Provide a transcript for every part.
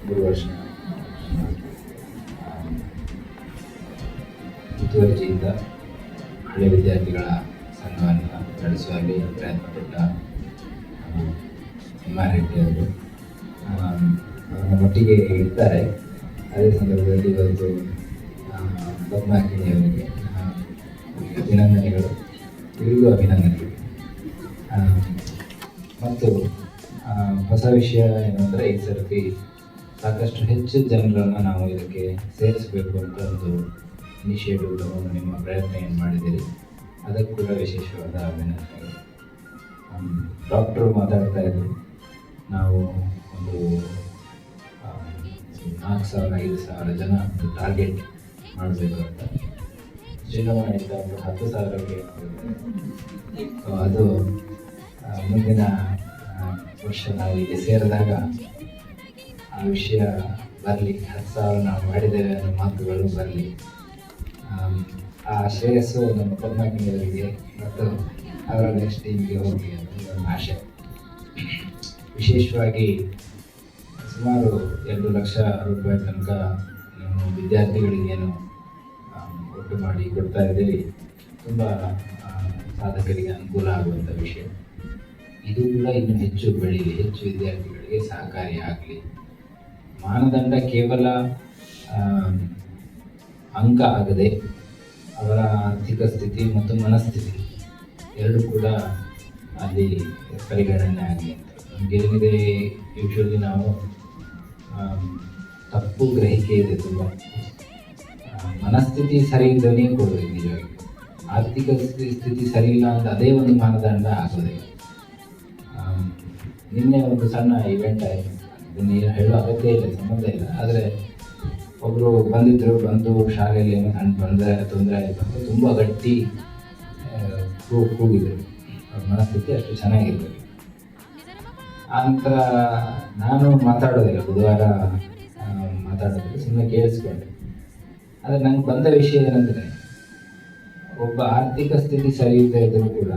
3 ವರ್ಷ ಮುತುವರ್ಜಿಯಿಂದ ಹಳೆ ವಿದ್ಯಾರ್ಥಿಗಳ ಸಂಘವನ್ನು ನಡೆಸುವಲ್ಲಿ ಪ್ರಯತ್ನಪಟ್ಟ ರೆಡ್ಡಿ ಅವರು ಮಟ್ಟಿಗೆ ಇರ್ತಾರೆ. ಅದೇ ಸಂದರ್ಭದಲ್ಲಿ ಇವತ್ತು ಪದ್ಮಾಕಿಣಿ ಅವರಿಗೆ ಅಭಿನಂದನೆಗಳು, ಇವರಿಗೂ ಅಭಿನಂದನೆಗಳು. ಮತ್ತು ಹೊಸ ವಿಷಯ ಏನಂದರೆ ಈ ಸರ್ತಿ ಸಾಕಷ್ಟು ಹೆಚ್ಚು ಜನರನ್ನು ನಾವು ಇದಕ್ಕೆ ಸೇರಿಸಬೇಕು ಅಂತ ಒಂದು ಇನಿಷಿಯೇಟಿವ್ ತಗೊಂಡು ನಿಮ್ಮ ಪ್ರಯತ್ನ ಏನು ಮಾಡಿದ್ದೀರಿ, ಅದಕ್ಕೆ ಕೂಡ ವಿಶೇಷವಾದ ಅಭಿನಂದನೆಗಳು. ಡಾಕ್ಟ್ರು ಮಾತಾಡ್ತಾ ಇದ್ರು, ನಾವು ಒಂದು 4,000-5,000 ಜನ ಟಾರ್ಗೆಟ್ ಮಾಡಬೇಕು ಅಂತ. ಶ್ರೀರಾಮಯ್ಯ ಒಂದು 10,000ಕ್ಕೆ ಅದು ಮುಂದಿನ ವರ್ಷ ನಾವು ಇಲ್ಲಿ ಸೇರಿದಾಗ ಆ ವಿಷಯ ಬರಲಿ, 10,000 ನಾವು ಮಾಡಿದ್ದೇವೆ ಅನ್ನೋ ಮಾತುಗಳು ಬರಲಿ. ಆ ಶ್ರೇಯಸ್ಸು ನಮ್ಮ ಪದ್ಮಾಕಿಣಿಯವರಿಗೆ ಮತ್ತು ಅವರ ನೆಕ್ಸ್ಟ್ ಟೀಮ್ಗೆ ಹೋಗಿ ಅಂತ ನನ್ನ ಆಶೆ. ವಿಶೇಷವಾಗಿ ಸುಮಾರು 2 ಲಕ್ಷ ರೂಪಾಯಿ ತನಕ ನಾವು ವಿದ್ಯಾರ್ಥಿಗಳಿಗೇನು ಒಟ್ಟು ಮಾಡಿ ಕೊಡ್ತಾ ಇದ್ದೀವಿ. ತುಂಬ ಸಾಧಕರಿಗೆ ಅನುಕೂಲ ಆಗುವಂಥ ವಿಷಯ. ಇದು ಕೂಡ ಇನ್ನೂ ಹೆಚ್ಚು ಬೆಳೀಲಿ, ಹೆಚ್ಚು ವಿದ್ಯಾರ್ಥಿಗಳಿಗೆ ಸಹಕಾರಿಯಾಗಲಿ. ಮಾನದಂಡ ಕೇವಲ ಅಂಕ ಆಗದೆ ಅವರ ಆರ್ಥಿಕ ಸ್ಥಿತಿ ಮತ್ತು ಮನಸ್ಥಿತಿ ಎರಡೂ ಕೂಡ ಅಲ್ಲಿ ಪರಿಗಣನೆ ಆಗಲಿ ಅಂತ. ನಮಗೇನಿದೆ, ಯೂಶ್ವಲಿ ನಾವು ತಪ್ಪು ಗ್ರಹಿಕೆ ಇದೆ ತುಂಬ. ಮನಸ್ಥಿತಿ ಸರಿ ಇದ್ದವನಿಗೆ ಕೊಡಬೇಕು. ನಿಜವಾಗಿ ಆರ್ಥಿಕ ಸ್ಥಿತಿ ಸರಿ ಇಲ್ಲ ಅಂತ ಅದೇ ಒಂದು ಮಾನದಂಡ ಆಗೋದಿಲ್ಲ. ನಿನ್ನೆ ಒಂದು ಸಣ್ಣ ಇವೆಂಟ್ ಆಯಿತು, ಅದನ್ನು ಹೇಳೋ ಅಗತ್ಯ ಇಲ್ಲ, ಸಂಬಂಧ ಇಲ್ಲ. ಆದರೆ ಒಬ್ಬರು ಬಂದು ಶಾಲೆಯಲ್ಲಿ ಏನೋ ತೊಂದರೆ ಆಯಿತು ಅಂತ ತುಂಬ ಗಟ್ಟಿ ಕೂಗಿದ್ರು. ಅವ್ರ ಮನಸ್ಥಿತಿ ಅಷ್ಟು ಚೆನ್ನಾಗಿರ್ಬೇಕು. ಆ ನಂತರ ನಾನು ಮಾತಾಡೋದಿಲ್ಲ, ಬುಧವಾರ ಮಾತಾಡೋದಿಲ್ಲ, ಸುಮ್ಮನೆ ಕೇಳಿಸ್ಕೊಂಡೆ. ಆದರೆ ನಂಗೆ ಬಂದ ವಿಷಯ ಏನಂದರೆ, ಒಬ್ಬ ಆರ್ಥಿಕ ಸ್ಥಿತಿ ಸರಿ ಇಲ್ಲದೆ ಇದ್ದರೂ ಕೂಡ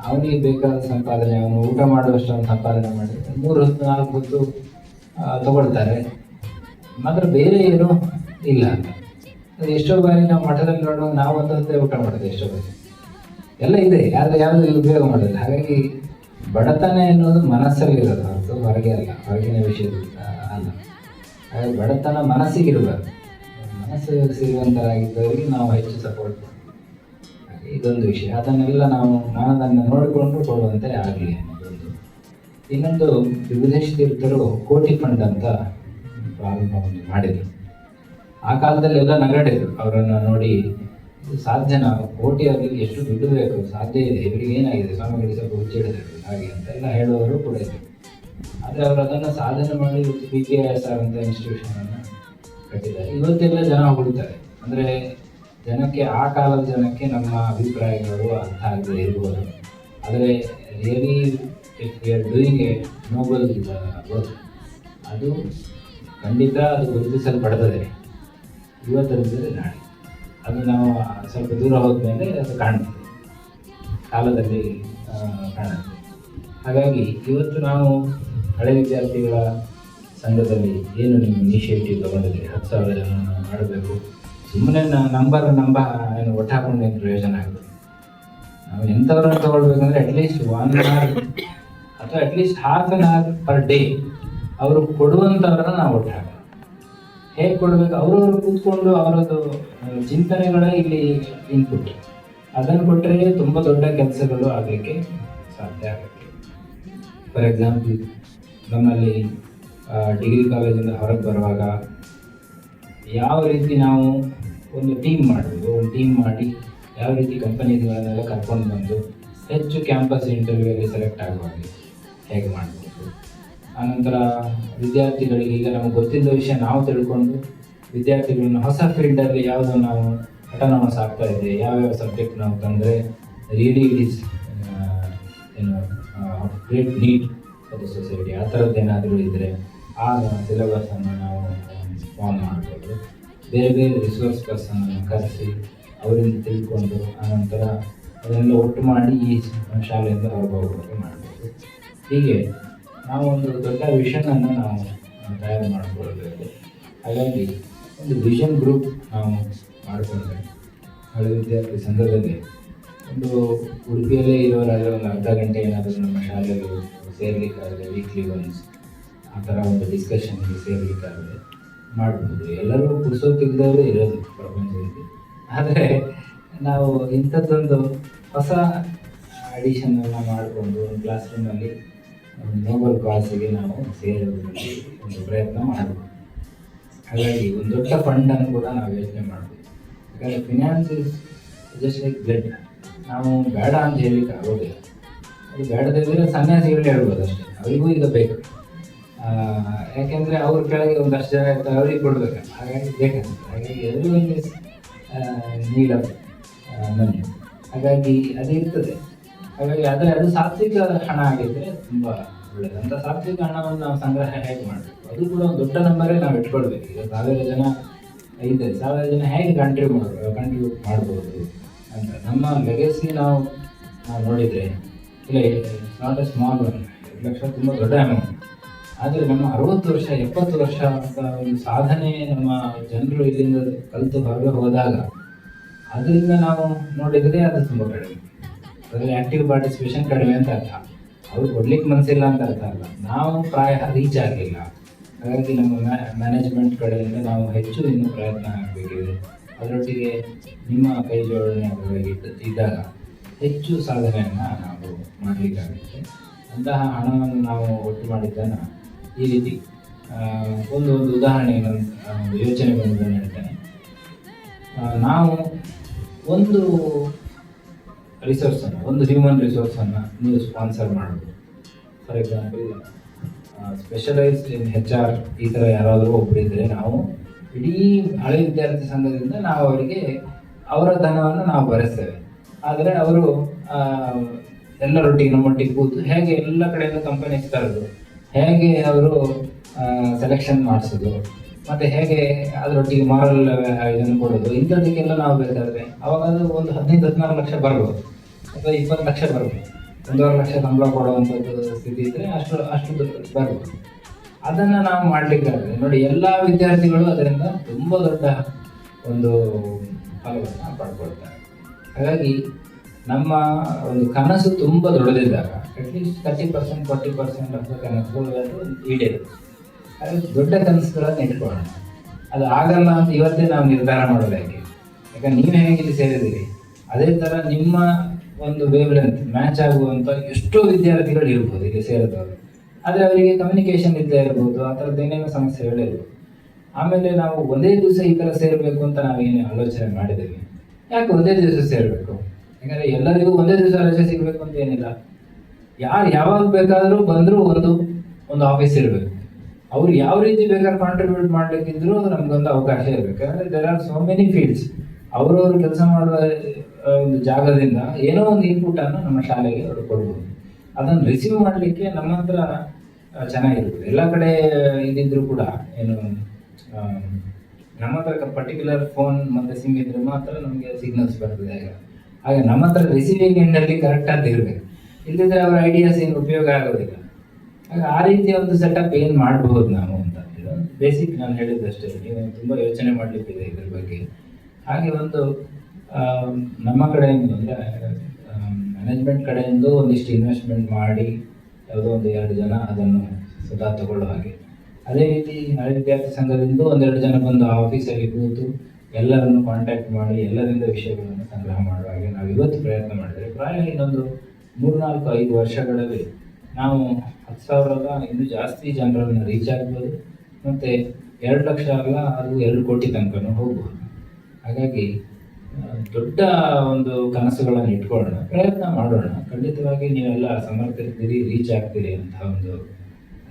ಅವನಿಗೆ ಬೇಕಾದ ಸಂಪಾದನೆ, ಅವನು ಊಟ ಮಾಡುವಷ್ಟು ಅವನು ಸಂಪಾದನೆ ಮಾಡಿ 3 ಹೊತ್ತು 4 ಹೊತ್ತು ತಗೊಳ್ತಾರೆ. ಮಾತ್ರ ಬೇರೆ ಏನೂ ಇಲ್ಲ ಅಂತ. ಅದು ಎಷ್ಟೋ ಬಾರಿ ನಾವು ಮಠದಲ್ಲಿ ನೋಡುವ, ನಾವು ಒಂದು ಹೊತ್ತೇ ಊಟ ಮಾಡೋದು, ಎಷ್ಟೋ ಬಾರಿ ಎಲ್ಲ ಇದೆ, ಯಾವುದು ಉಪಯೋಗ ಮಾಡೋದಿಲ್ಲ. ಹಾಗಾಗಿ ಬಡತನ ಎನ್ನುವುದು ಮನಸ್ಸಲ್ಲಿರೋದು ಹೊರತು ಹೊರಗೆ ಅಲ್ಲ, ಹೊರಗಿನ ವಿಷಯದ ಅಲ್ಲ. ಹಾಗಾಗಿ ಬಡತನ ಮನಸ್ಸಿಗಿರಬಾರ್ದು. ಮನಸ್ಸು ಸಿಗುವಂತರಾಗಿದ್ದವರಿಗೆ ನಾವು ಹೆಚ್ಚು ಸಪೋರ್ಟ್ ಮಾಡ್ತೀವಿ. ಇದೊಂದು ವಿಷಯ. ಅದನ್ನೆಲ್ಲ ನಾವು ಮಾನದಂಡ ನೋಡಿಕೊಂಡು ಕೊಡುವಂತೆ ಆಗಲಿ ಅನ್ನೋದೊಂದು. ಇನ್ನೊಂದು, ವಿಭುಧೇಶ್ ತೀರ್ಥರು ಕೋಟಿ ಫಂಡ್ ಅಂತ ಪ್ರಾರಂಭ ಮಾಡಿದರು. ಆ ಕಾಲದಲ್ಲಿ ಎಲ್ಲ ನಗಡಿದ್ರು ಅವರನ್ನು ನೋಡಿ. ಇದು ಸಾಧ್ಯನಾ, ಕೋಟಿ ಅವರಿಗೆ ಎಷ್ಟು ದುಡ್ಡು ಬೇಕು, ಸಾಧ್ಯ ಇದೆ, ಇವರಿಗೆ ಏನಾಗಿದೆ, ಸ್ವಾಮಿಗಳಿಗೆ ಸ್ವಲ್ಪ ಹುಚ್ಚಿಡಿದ್ರು ಹಾಗೆ ಅಂತೆಲ್ಲ ಹೇಳುವವರು ಕೂಡ ಇದ್ದರು. ಆದರೆ ಅವರು ಅದನ್ನು ಸಾಧನೆ ಮಾಡಿ ಇವತ್ತು PKISR ಅಂತ ಇನ್ಸ್ಟಿಟ್ಯೂಷನನ್ನು ಕಟ್ಟಿದ್ದಾರೆ. ಇವತ್ತೆಲ್ಲ ಜನ ಹೊಗಳ್ತಾರೆ. ಅಂದರೆ ಜನಕ್ಕೆ, ಆ ಕಾಲದ ಜನಕ್ಕೆ ನಮ್ಮ ಅಭಿಪ್ರಾಯಗಳು ಅರ್ಥ ಆಗದೆ ಇರ್ಬೋದು. ಆದರೆ really if we are doing A Nobel work, ಅದು ಖಂಡಿತ ಅದು ಗುರುತಿಸಲ್ಪಡ್ತದೆ. ಇವತ್ತರಿದ್ದರೆ ನಾಳೆ ಅದು ನಾವು ಸ್ವಲ್ಪ ದೂರ ಹೋದ್ಮೇಲೆ ಅದು ಕಾಣ್ತದೆ, ಕಾಲದಲ್ಲಿ ಕಾಣುತ್ತೆ. ಹಾಗಾಗಿ ಇವತ್ತು ನಾವು ಹಳೆ ವಿದ್ಯಾರ್ಥಿಗಳ ಸಂಘದಲ್ಲಿ ಏನು ನಿಮ್ಮ ಇನಿಷಿಯೇಟಿವ್ ತಗೊಂಡಿದ್ದೀರಿ, 10,000 ಜನ ಮಾಡಬೇಕು, ಸುಮ್ಮನೆ ನಂಬರ್ ಏನು ಒಟ್ಟಾಕೊಂಡು ಏನು ಪ್ರಯೋಜನ ಆಗುತ್ತೆ. ನಾವು ಎಂಥವ್ರನ್ನ ತೊಗೊಳ್ಬೇಕಂದ್ರೆ ಅಟ್ಲೀಸ್ಟ್ 1 hour ಅಥವಾ at least ½ an hour per day ಅವರು ಕೊಡುವಂಥವ್ರನ್ನ ನಾವು ಒಟ್ಟು ಹಾಕೋಣ. ಹೇಗೆ ಕೊಡಬೇಕು, ಅವರವರು ಕೂತ್ಕೊಂಡು ಅವರದ್ದು ಚಿಂತನೆಗಳೇ ಇಲ್ಲಿ ಇನ್ಪುಟ್. ಅದನ್ನು ಕೊಟ್ಟರೆ ತುಂಬ ದೊಡ್ಡ ಕೆಲಸಗಳು ಆಗಲಿಕ್ಕೆ ಸಾಧ್ಯ ಆಗುತ್ತೆ. ಫಾರ್ ಎಕ್ಸಾಂಪಲ್, ನಮ್ಮಲ್ಲಿ ಡಿಗ್ರಿ ಕಾಲೇಜಿಂದ ಹೊರಗೆ ಬರುವಾಗ ಯಾವ ರೀತಿ ನಾವು ಒಂದು ಟೀಮ್ ಮಾಡಬೇಕು, ಒಂದು ಟೀಮ್ ಮಾಡಿ ಯಾವ ರೀತಿ ಕಂಪನೀಸ್ಗಳನ್ನೆಲ್ಲ ಕರ್ಕೊಂಡು ಬಂದು ಹೆಚ್ಚು ಕ್ಯಾಂಪಸ್ ಇಂಟರ್ವ್ಯೂಯಲ್ಲಿ ಸೆಲೆಕ್ಟ್ ಆಗುವಾಗೆ ಹೇಗೆ ಮಾಡಬೇಕು. ಆನಂತರ ವಿದ್ಯಾರ್ಥಿಗಳಿಗೆ, ಈಗ ನಮಗೆ ಗೊತ್ತಿದ್ದ ವಿಷಯ ನಾವು ತಿಳ್ಕೊಂಡು ವಿದ್ಯಾರ್ಥಿಗಳನ್ನು ಹೊಸ ಫೀಲ್ಡಲ್ಲಿ ಯಾವುದೋ ನಾವು ಅಟಾನಮಸ್ ಆಗ್ತಾ ಇದೆ, ಯಾವ್ಯಾವ ಸಬ್ಜೆಕ್ಟ್ ನಾವು ತಂದರೆ really it is great need for the society, ಆ ಥರದ್ದೇನಾದರೂ ಇದ್ದರೆ ಆ ಸಿಲೆಬಸನ್ನು ನಾವು ಫಾರ್ಮ್ ಮಾಡ್ಬೋದು. ಬೇರೆ ಬೇರೆ ರಿಸೋರ್ಸ್ ಪರ್ಸನನ್ನು ಕರೆಸಿ ಅವರಿಂದ ತಿಳ್ಕೊಂಡು ಆನಂತರ ಅದನ್ನೆಲ್ಲ ಒಟ್ಟು ಮಾಡಿ ಈ ಶಾಲೆಯಿಂದ ಹೊರಗೆ ಹೋಗೋಕ್ಕೆ ಮಾಡ್ಬೋದು. ಹೀಗೆ ನಾವು ಒಂದು ದೊಡ್ಡ ವಿಷನನ್ನು ನಾವು ತಯಾರು ಮಾಡಿಕೊಳ್ಬೇಕು. ಹಾಗಾಗಿ ಒಂದು ವಿಷನ್ ಗ್ರೂಪ್ ನಾವು ಮಾಡಿಕೊಂಡ್ರೆ ಹಳೆ ವಿದ್ಯಾರ್ಥಿ ಸಂಘದಲ್ಲಿ ಒಂದು ಉಡುಪಿಯಲ್ಲೇ ಇರೋರಾದರೆ ಒಂದು ಅರ್ಧ ಗಂಟೆ ಏನಾದರೂ ನಮ್ಮ ಶಾಲೆಗೆ ಸೇರ್ಲಿಕ್ಕಾದರೆ ವೀಕ್ಲಿ ಒನ್ಸ್ ಆ ಥರ ಒಂದು ಡಿಸ್ಕಷನ್ಗೆ ಸೇರ್ಲಿಕ್ಕಾದರೆ ಮಾಡ್ಬೋದು. ಎಲ್ಲರೂ ಪುರುಸೋತಿದ್ದವರು ಇರೋದು ಪ್ರಪಂಚದಲ್ಲಿ. ಆದರೆ ನಾವು ಇಂಥದ್ದೊಂದು ಹೊಸ ಅಡಿಷನನ್ನು ಮಾಡಿಕೊಂಡು ಒಂದು ಕ್ಲಾಸ್ ರೂಮಲ್ಲಿ ಒಂದು ನೋಬಲ್ ಕಾಸಿಗೆ ನಾವು ಸೇರೋದರಲ್ಲಿ ಒಂದು ಪ್ರಯತ್ನ ಮಾಡಬೇಕು. ಹಾಗಾಗಿ ಒಂದು ದೊಡ್ಡ ಫಂಡನ್ನು ಕೂಡ ನಾವು ಯೋಚನೆ ಮಾಡ್ಬೋದು. ಯಾಕಂದರೆ finance is just like blood. ನಾವು ಬೇಡ ಅಂತ ಹೇಳಲಿಕ್ಕೆ ಆಗೋದಿಲ್ಲ. ಅದು ಬೇಡದಿದ್ದರೆ ಸನ್ಯಾಸಿಗಳು ಹೇಳ್ಬೋದು ಅಷ್ಟೇ, ಅವರಿಗೂ ಈಗ ಬೇಕು. ಯಾಕೆಂದರೆ ಅವ್ರ ಕೆಳಗೆ ಒಂದಷ್ಟು ಜನ ಇರ್ತಾರೆ, ಅವ್ರಿಗೆ ಕೊಡಬೇಕಲ್ಲ, ಹಾಗಾಗಿ ಬೇಕಂತ. ಹಾಗಾಗಿ ಎಲ್ಲರೂ ನೀಡ್ ಆಫ್ ಮನಿ, ಹಾಗಾಗಿ ಅದು ಇರ್ತದೆ. ಹಾಗಾಗಿ ಆದರೆ ಅದು ಸಾತ್ವಿಕ ಹಣ ಆಗಿದ್ದರೆ ತುಂಬ ಒಳ್ಳೆಯದು. ಅಂತ ಸಾತ್ವಿಕ ಹಣವನ್ನು ನಾವು ಸಂಗ್ರಹ ಹೇಗೆ ಮಾಡಬೇಕು, ಅದು ಕೂಡ ಒಂದು ದೊಡ್ಡ ನಂಬರೇ ನಾವು ಇಟ್ಕೊಳ್ಬೇಕು. ಈಗ 1000 ಜನ ಇದ್ದರೆ 1000 ಜನ ಹೇಗೆ ಕಂಟ್ರಿಬ್ಯೂಟ್ ಮಾಡ್ಬೋದು ಅಂತ ನಮ್ಮ ಲೆಗಸಿ ನಾವು ನೋಡಿದರೆ ಇಲ್ಲ, not A small one. 2 lakh ತುಂಬ ದೊಡ್ಡ ಅಮೌಂಟ್. ಆದರೆ ನಮ್ಮ 60 ವರ್ಷ 70 ವರ್ಷ ಅಂತ ಒಂದು ಸಾಧನೆ ನಮ್ಮ ಜನರು ಇಲ್ಲಿಂದ ಕಲಿತು ಹೊರಗೆ ಹೋದಾಗ ಅದರಿಂದ ನಾವು ನೋಡಿದರೆ ಅದು ತುಂಬ ಕಡಿಮೆ. ಅದರಲ್ಲಿ ಆ್ಯಕ್ಟಿವ್ ಪಾರ್ಟಿಸಿಪೇಷನ್ ಕಡಿಮೆ ಅಂತ ಅರ್ಥ. ಅವ್ರು ಕೊಡ್ಲಿಕ್ಕೆ ಮನಸ್ಸಿಲ್ಲ ಅಂತ ಅರ್ಥ ಅಲ್ಲ, ನಾವು ಪ್ರಾಯ ರೀಚ್ ಆಗಿಲ್ಲ. ಹಾಗಾಗಿ ನಮ್ಮ ಮ್ಯಾನೇಜ್ಮೆಂಟ್ ಕಡೆಯಿಂದ ನಾವು ಹೆಚ್ಚು ಇನ್ನೂ ಪ್ರಯತ್ನ ಆಗಬೇಕಿದೆ. ಅದರೊಟ್ಟಿಗೆ ನಿಮ್ಮ ಕೈ ಜೋಡಣೆ ಅದರೊಳಗೆ ಇದ್ದಾಗ ಹೆಚ್ಚು ಸಾಧನೆಯನ್ನು ನಾವು ಮಾಡಲಿಕ್ಕಾಗುತ್ತೆ. ಅಂತಹ ಹಣವನ್ನು ನಾವು ಒಟ್ಟು ಮಾಡಿದ್ದನ್ನು ಈ ರೀತಿ ಒಂದು ಉದಾಹರಣೆ ಯೋಚನೆ ಬಂದು ಹೇಳ್ತೇನೆ. ನಾವು ಒಂದು ರಿಸೋರ್ಸನ್ನು, ಒಂದು ಹ್ಯೂಮನ್ ರಿಸೋರ್ಸನ್ನು ನೀವು ಸ್ಪಾನ್ಸರ್ ಮಾಡೋದು. For example specialised in HR ಈ ಥರ ಯಾರಾದರೂ ಒಬ್ಬರಿದ್ದರೆ ನಾವು ಇಡೀ ಹಳೆ ವಿದ್ಯಾರ್ಥಿ ಸಂಘದಿಂದ ನಾವು ಅವರಿಗೆ ಅವರ ಧನವನ್ನು ನಾವು ಭರಿಸ್ತೇವೆ. ಆದರೆ ಅವರು ಎಲ್ಲರೊಟ್ಟಿಗೆ ನಮ್ಮೊಟ್ಟಿಗೆ ಕೂತು ಹೇಗೆ ಎಲ್ಲ ಕಡೆಯಿಂದ ಕಂಪನೀಸ್ ತರೋದು, ಹೇಗೆ ಅವರು ಸೆಲೆಕ್ಷನ್ ಮಾಡಿಸೋದು, ಮತ್ತು ಹೇಗೆ ಅದರೊಟ್ಟಿಗೆ ಮಾರಲ್ ಇದನ್ನು ಕೊಡೋದು, ಇಂಥದ್ದಕ್ಕೆಲ್ಲ ನಾವು ಬೇಕಾದರೆ ಅವಾಗ ಅದು ಒಂದು 15-16 ಲಕ್ಷ ಬರ್ಬೋದು, ಅಥವಾ 20 ಲಕ್ಷ ಬರ್ಬೋದು. 1.5 ಲಕ್ಷ ಸಂಬಳ ಕೊಡುವಂಥದ್ದು ಸ್ಥಿತಿ ಇದ್ದರೆ ಅಷ್ಟು ಬರ್ಬೋದು. ಅದನ್ನು ನಾವು ಮಾಡಲಿಕ್ಕಾದ್ರೆ ನೋಡಿ, ಎಲ್ಲ ವಿದ್ಯಾರ್ಥಿಗಳು ಅದರಿಂದ ತುಂಬ ದೊಡ್ಡ ಒಂದು ಫಲವನ್ನು ಪಡ್ಕೊಳ್ತಾರೆ. ಹಾಗಾಗಿ ನಮ್ಮ ಒಂದು ಕನಸು ತುಂಬ ದೊಡ್ಡದಿದ್ದಾಗ ಅಟ್ಲೀಸ್ಟ್ 30% 40% ಅಂತ ಕನಸುಗಳು ಈಡೇರುತ್ತೆ. ಹಾಗಾಗಿ ದೊಡ್ಡ ಕನಸುಗಳನ್ನು ಇಟ್ಕೊಳ್ಳೋಣ. ಅದು ಆಗಲ್ಲ ಅಂತ ಇವತ್ತೇ ನಾವು ನಿರ್ಧಾರ ಮಾಡೋದು. ಯಾಕಂದ್ರೆ ನೀವು ಹೇಗೆ ಇಲ್ಲಿ ಸೇರಿದ್ದೀರಿ ಅದೇ ಥರ ನಿಮ್ಮ ಒಂದು ವೇವ್ ಲೆಂತ್ ಮ್ಯಾಚ್ ಆಗುವಂಥ ಎಷ್ಟೋ ವಿದ್ಯಾರ್ಥಿಗಳು ಇರ್ಬೋದು ಇಲ್ಲಿ ಸೇರಿದವರು. ಆದರೆ ಅವರಿಗೆ ಕಮ್ಯುನಿಕೇಷನ್ ಇದ್ದೇ ಇರ್ಬೋದು, ಆ ಥರದ್ದು ಏನೇನೋ ಸಮಸ್ಯೆಗಳಿರ್ಬೋದು. ಆಮೇಲೆ ನಾವು ಒಂದೇ ದಿವಸ ಈ ಥರ ಸೇರಬೇಕು ಅಂತ ನಾವೇನು ಆಲೋಚನೆ ಮಾಡಿದ್ದೀವಿ. ಯಾಕೆ ಒಂದೇ ದಿವಸ ಸೇರಬೇಕು? ಯಾಕಂದರೆ ಎಲ್ಲರಿಗೂ ಒಂದೇ ದಿವಸ ರಜೆ ಸಿಗಬೇಕು ಅಂತ ಏನಿಲ್ಲ. ಯಾರು ಯಾವಾಗ ಬೇಕಾದರೂ ಬಂದರೂ ಒಂದು ಆಫೀಸ್ ಇರಬೇಕು. ಅವ್ರು ಯಾವ ರೀತಿ ಬೇಕಾದ್ರೆ ಕಾಂಟ್ರಿಬ್ಯೂಟ್ ಮಾಡಲಿಕ್ಕಿದ್ರು ನಮಗೊಂದು ಅವಕಾಶ ಇರಬೇಕು. ಯಾಕಂದರೆ there are so many fields. ಅವರವರು ಕೆಲಸ ಮಾಡುವ ಒಂದು ಜಾಗದಿಂದ ಏನೋ ಒಂದು ಇನ್ಪುಟನ್ನು ನಮ್ಮ ಶಾಲೆಗೆ ಅವರು ಕೊಡ್ಬೋದು. ಅದನ್ನು ರಿಸೀವ್ ಮಾಡಲಿಕ್ಕೆ ನಮ್ಮ ಹತ್ರ ಚೆನ್ನಾಗಿರ್ಬೋದು. ಎಲ್ಲ ಕಡೆ ಇದ್ದಿದ್ರು ಕೂಡ ಏನು ನಮ್ಮ ಹತ್ರ ಪರ್ಟಿಕ್ಯುಲರ್ ಫೋನ್ ಮತ್ತು ಸಿಮ್ ಇದ್ರೆ ಮಾತ್ರ ನಮಗೆ ಸಿಗ್ನಲ್ಸ್ ಬರ್ತದೆ. ಹಾಗೆ ನಮ್ಮ ಹತ್ರ ರಿಸೀವಿಂಗ್ ಎಂಡಲ್ಲಿ ಕರೆಕ್ಟಾಗಿ ಇರಬೇಕು. ಇಲ್ಲದಿದ್ದರೆ ಅವರ ಐಡಿಯಾಸ್ ಏನು ಉಪಯೋಗ ಆಗೋದಿಲ್ಲ. ಹಾಗೆ ಆ ರೀತಿಯ ಒಂದು ಸೆಟಪ್ ಏನು ಮಾಡಬಹುದು ನಾವು ಅಂತ ಬೇಸಿಕ್ ನಾನು ಹೇಳಿದ್ದಷ್ಟೇ. ನೀವು ತುಂಬ ಯೋಚನೆ ಮಾಡಲಿಕ್ಕಿದೆ ಇದ್ರ ಬಗ್ಗೆ. ಹಾಗೆ ಒಂದು ನಮ್ಮ ಕಡೆಯಿಂದ ಅಂದರೆ ಮ್ಯಾನೇಜ್ಮೆಂಟ್ ಕಡೆಯಿಂದ ಒಂದಿಷ್ಟು ಇನ್ವೆಸ್ಟ್ಮೆಂಟ್ ಮಾಡಿ ಯಾವುದೋ 1-2 ಜನ ಅದನ್ನು ಸ್ವತಃ ತಗೊಳ್ಳೋ ಹಾಗೆ. ಅದೇ ರೀತಿ ಹಳೆ ವಿದ್ಯಾರ್ಥಿ ಸಂಘದಿಂದ 1-2 ಜನ ಬಂದು ಆಫೀಸಲ್ಲಿ ಕೂತು ಎಲ್ಲರನ್ನು ಕಾಂಟ್ಯಾಕ್ಟ್ ಮಾಡಿ ಎಲ್ಲರಿಂದ ವಿಷಯಗಳನ್ನು ಸಂಗ್ರಹ ಮಾಡುವ ಹಾಗೆ ನಾವು ಇವತ್ತು ಪ್ರಯತ್ನ ಮಾಡಿದರೆ ಪ್ರಾಯ ಇನ್ನೊಂದು 3-4-5 ವರ್ಷಗಳಲ್ಲಿ ನಾವು 10,000 ಇನ್ನೂ ಜಾಸ್ತಿ ಜನರನ್ನು ರೀಚ್ ಆಗ್ಬೋದು. ಮತ್ತು 2 ಲಕ್ಷ ಅಲ್ಲ, ಅದು 2 ಕೋಟಿ ತನಕನೂ ಹೋಗ್ಬೋದು. ಹಾಗಾಗಿ ದೊಡ್ಡ ಒಂದು ಕನಸುಗಳನ್ನು ಇಟ್ಕೊಳ್ಳೋಣ, ಪ್ರಯತ್ನ ಮಾಡೋಣ. ಖಂಡಿತವಾಗಿ ನೀವೆಲ್ಲ ಸಮರ್ಥರಿದ್ದೀರಿ, ರೀಚ್ ಆಗ್ತೀರಿ ಅಂತ ಒಂದು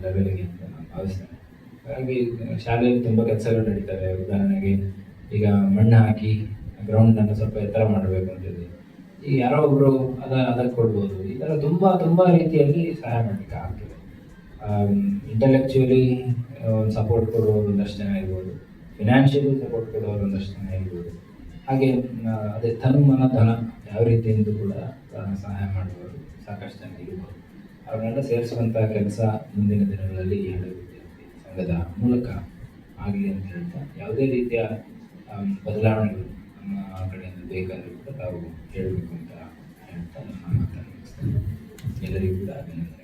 ಲೆವೆಲ್ಗೆ ಅಂತ ನಾನು ಭಾವಿಸ್ತೇನೆ. ಹಾಗಾಗಿ ಶಾಲೆಯಲ್ಲಿ ತುಂಬ ಕೆಲಸಗಳು ನಡೀತವೆ. ಉದಾಹರಣೆಗೆ ಈಗ ಮಣ್ಣು ಹಾಕಿ ಗ್ರೌಂಡನ್ನು ಸ್ವಲ್ಪ ಎತ್ತರ ಮಾಡಬೇಕು ಅಂತಿದೆ. ಈಗ ಯಾರೋ ಒಬ್ಬರು ಅದಕ್ಕೆ ಕೊಡ್ಬೋದು. ಈ ಥರ ತುಂಬ ರೀತಿಯಲ್ಲಿ ಸಹಾಯ ಮಾಡಲಿಕ್ಕೆ ಆಗ್ತದೆ. ಇಂಟೆಲೆಕ್ಚುಯಲಿ ಸಪೋರ್ಟ್ ಕೊಡುವವರು ಒಂದಷ್ಟು ಜನ ಇರ್ಬೋದು, ಫಿನಾನ್ಷಿಯಲಿ ಸಪೋರ್ಟ್ ಕೊಡುವವರು ಒಂದಷ್ಟು ಜನ ಇರ್ಬೋದು. ಹಾಗೆ ಅದೇ ತನುಮನ ಧನ ಯಾವ ರೀತಿಯಿಂದ ಕೂಡ ಸಹಾಯ ಮಾಡುವವರು ಸಾಕಷ್ಟು ಜನ ಇರ್ಬೋದು. ಅವ್ರನ್ನೆಲ್ಲ ಸೇರಿಸುವಂಥ ಕೆಲಸ ಮುಂದಿನ ದಿನಗಳಲ್ಲಿ ಹೇಳಬೇಕು. ರಂಗದ ಮೂಲಕ ಆಗಲಿ ಅಂತ ಹೇಳ್ತಾ, ಯಾವುದೇ ರೀತಿಯ ಬದಲಾವಣೆಗಳು ನಮ್ಮ ಕಡೆಯಿಂದ ಬೇಕಾದರೂ ಕೂಡ ತಾವು ಹೇಳಬೇಕು ಅಂತ ಹೇಳ್ತಾ ನಮ್ಮ ಮಾತನ್ನು ಮುಗಿಸ್ತೇನೆ. ಎಲ್ಲರಿಗೂ ಕೂಡ ಅಭಿನಂದನೆ.